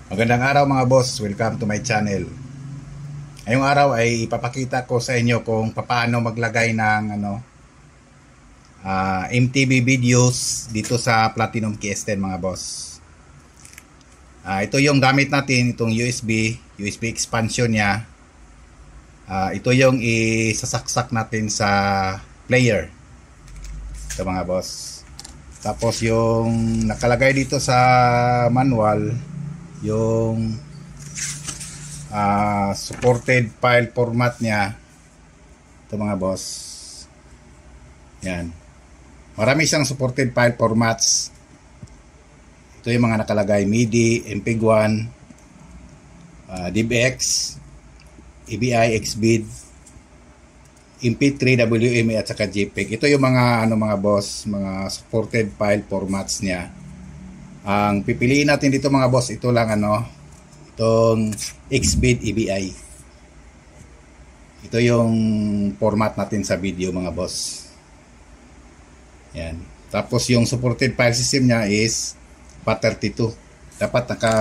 Magandang araw mga boss, welcome to my channel. Ngayong araw ay ipapakita ko sa inyo kung paano maglagay ng MTB videos dito sa Platinum KS10 mga boss. Ito yung gamit natin, itong USB expansion niya. Ito yung isasaksak natin sa player. Ito mga boss. Tapos yung nakalagay dito sa manual, yung supported file format niya. Ito mga boss. Yan. Marami siyang supported file formats. Ito yung mga nakalagay: MIDI, MPEG-1, DivX, AVI, XBID, MP3, WMA at saka JPEG. Ito yung mga mga boss, mga supported file formats niya. Ang pipiliin natin dito mga boss, ito lang itong XBID AVI. Ito yung format natin sa video mga boss. Yan. Tapos yung supported file system niya is FAT32. Dapat naka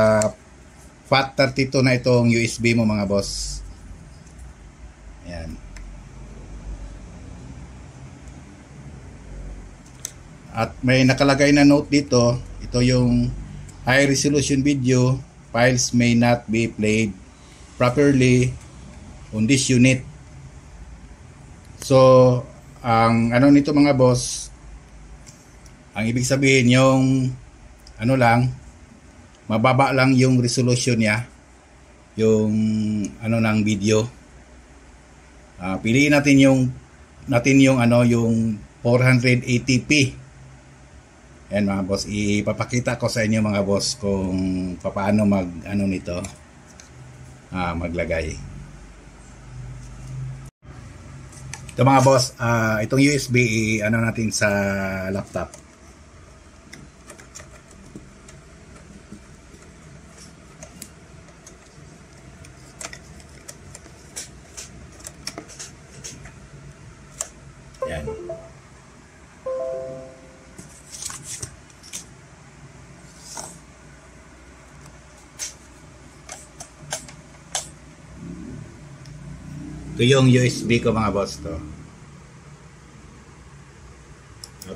FAT32 na itong USB mo mga boss. Yan. At may nakalagay na note dito. Ito yung high resolution video files may not be played properly on this unit. So, ang nito mga boss, ang ibig sabihin yung mababa lang yung resolution niya, yung ng video. Piliin natin yung 480p. Ayan mga boss, ipapakita ko sa inyo mga boss kung paano nito maglagay. Ito mga boss, itong USB natin sa laptop. Yan. Ito yung USB ko mga boss to.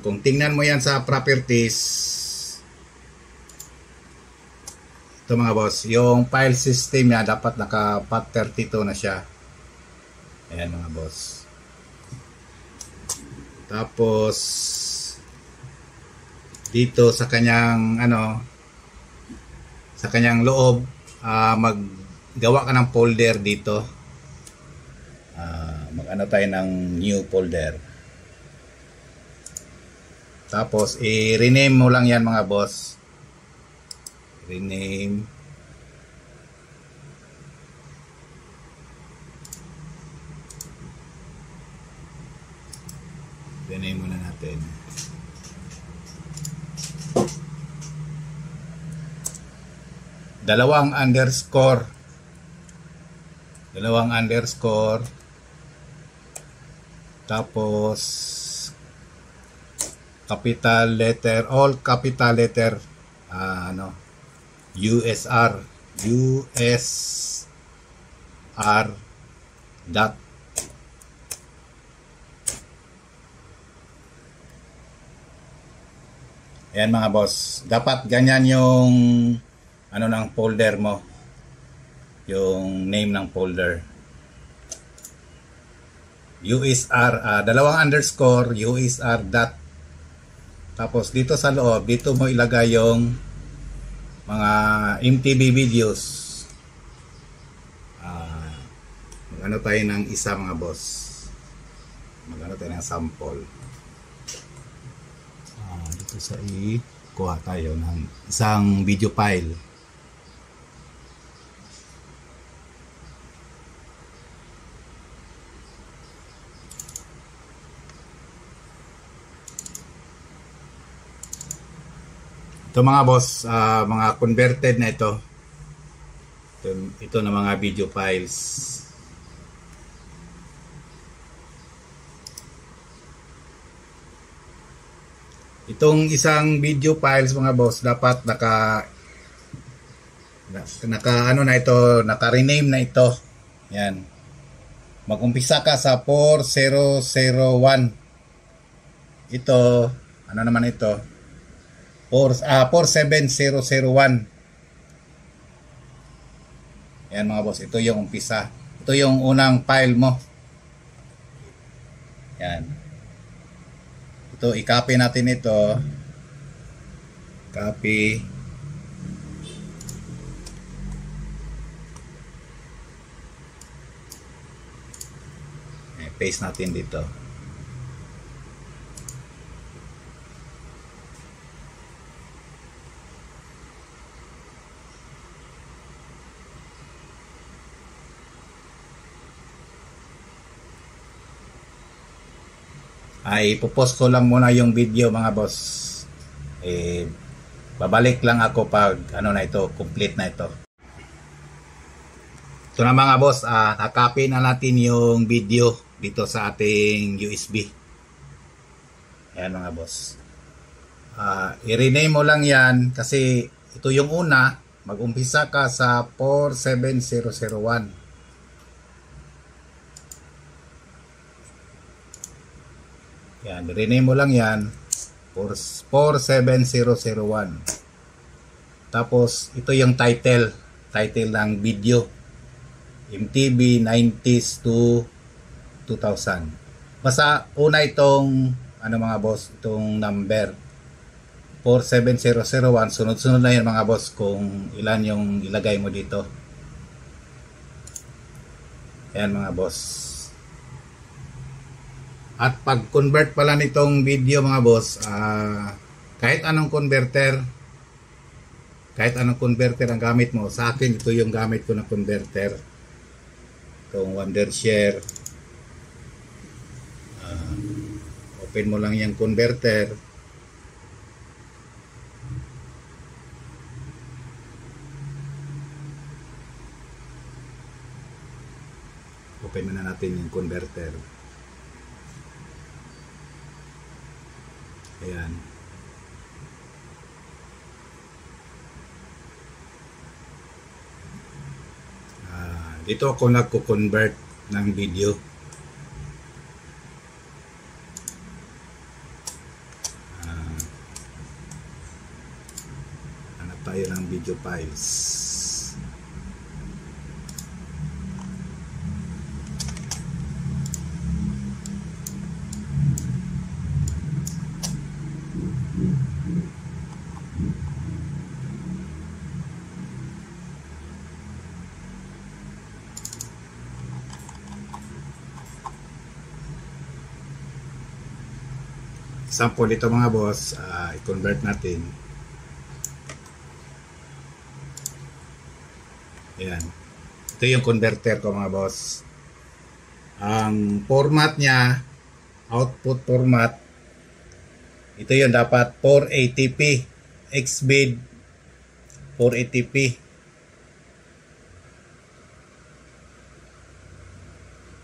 Kung tingnan mo yan sa properties, ito mga boss, yung file system niya dapat naka FAT32 na siya. Ayan mga boss. Tapos dito sa kanyang sa kanyang loob, maggawa ka ng folder dito. Mag tayo ng new folder. Tapos i-rename mo lang yan mga boss. Rename. Rename muna natin. Dalawang underscore. Tapos capital letter, all capital letter, USR dot. Ayan mga boss, dapat ganyan yung ng folder mo, yung name ng folder. USR, dalawang underscore, USR dot. Tapos dito sa loob, dito mo ilagay yung mga MTB videos. Tayo ng isa mga boss. Tayo ng sample. Dito sa kuha tayo ng isang video file. Ito mga boss, mga converted na ito. Ito na mga video files. Itong isang video files mga boss, dapat naka ano na ito, naka-rename na ito. Yan. Mag-umpisa ka sa 4001. Ito, ano naman ito? 47001. Yan mga boss, ito yung umpisa. Ito yung unang file mo. Yan. Ito, i-copy natin ito. Copy. Paste natin dito. Ay ipopost ko lang muna yung video mga boss. Babalik lang ako pag ano na ito, complete na ito. Ito na mga boss, na-copy na natin yung video dito sa ating USB. Ayan mga boss. I-rename mo lang yan kasi ito yung una. Mag-umpisa ka sa 47001. Yan, rename mo lang yan. 47001. Tapos ito yung title ng video. MTV 90s to 2000. Basta una itong ano mga boss, itong number 47001, sunod-sunod na yan mga boss kung ilan yung ilagay mo dito. Ayan mga boss. At pag convert pala nitong video mga boss, kahit anong converter ang gamit mo, sa akin ito yung gamit ko na converter, itong Wondershare. Open mo lang yung converter. Open mo na natin yung converter. Ayan. Dito ako nagko-convert ng video. Hanap tayo ng video files. Sample ito mga boss, i-convert natin. Ayan. Ito yung converter ko mga boss. Ang format niya, output format, ito yung dapat 480p, XBID 480p.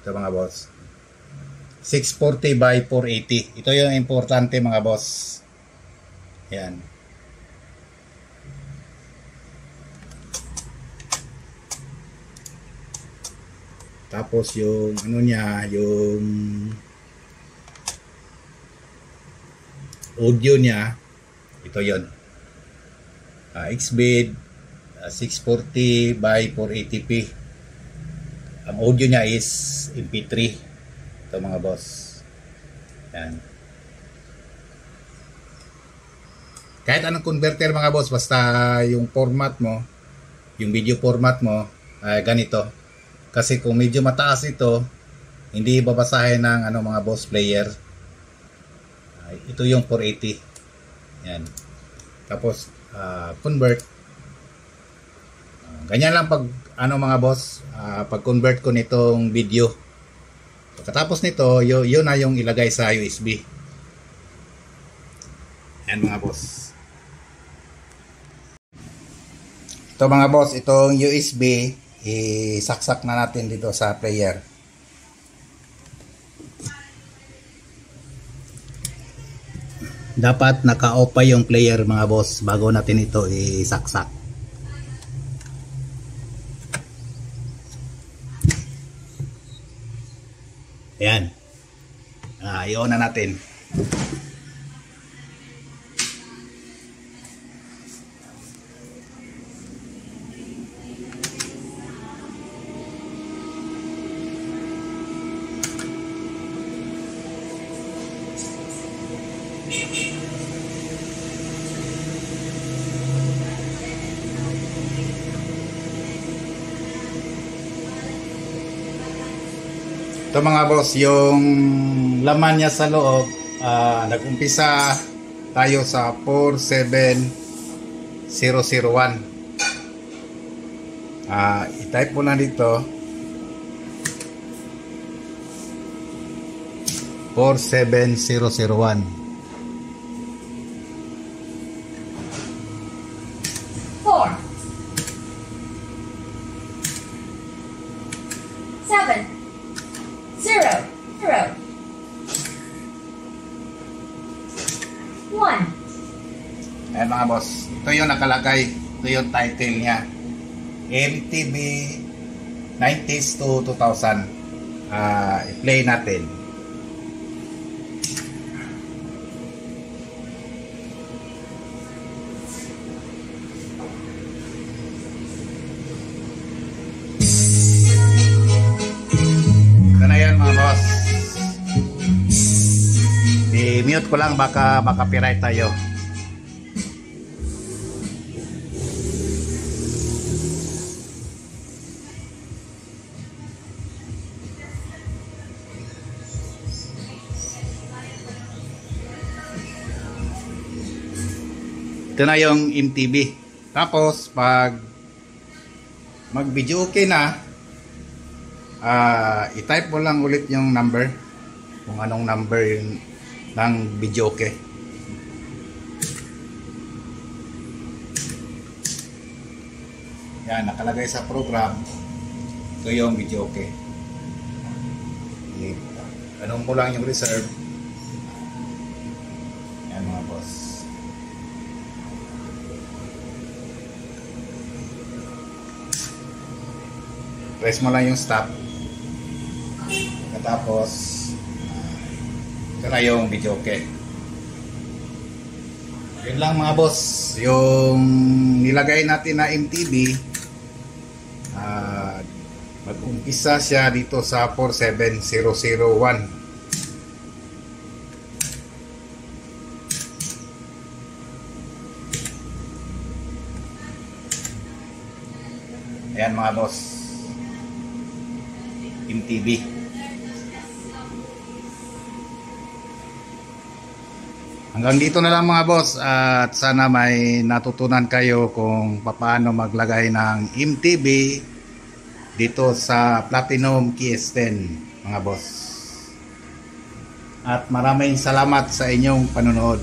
Ito mga boss. 640 by 480. Ito yung importante mga boss. Ayan. Tapos yung ano niya, yung audio niya, ito yon. XBID 640 by 480p. Ang audio niya is MP3. Ito mga boss. Yan. Kahit anong converter mga boss, basta yung format mo, yung video format mo, ganito. Kasi kung medyo mataas ito, hindi babasahin ng ano mga boss player. Ito yung 480. Yan. Tapos convert. Ganyan lang pag ano mga boss, pag convert ko nitong video. Pagkatapos nito, yun na yung ilagay sa USB. Yan mga boss. Ito mga boss, itong USB, isaksak na natin dito sa player. dapat naka-off pa yung player mga boss bago natin ito isaksak. Ayan. I-on na natin. Ito mga boss, yung laman niya sa loob, nag-umpisa tayo sa 47001. I-type mo na dito 47001. 4 7 0 0 1. Ayan mga boss, ito yung nakalagay, ito yung title niya, MTB 90s to 2000. I-play natin. Ito na yan mga boss. I-mute ko lang, baka copyright tayo. Ito na yung MTB. Tapos pag mag-video okay na, i-type mo lang ulit yung number, kung anong number yung ng video okay. Yan, nakalagay sa program. Ito yung video okay. Anong mo lang yung reserve. Yan mga boss. Press mo lang yung stop. Tapos ito na yung video okay. Yun lang mga boss, yung nilagay natin na MTB, mag-umpisa siya dito sa 47001. Ayan mga boss, MTB. Hanggang dito na lang mga boss, at sana may natutunan kayo kung paano maglagay ng MTB dito sa Platinum KS10 mga boss. At maraming salamat sa inyong panonood.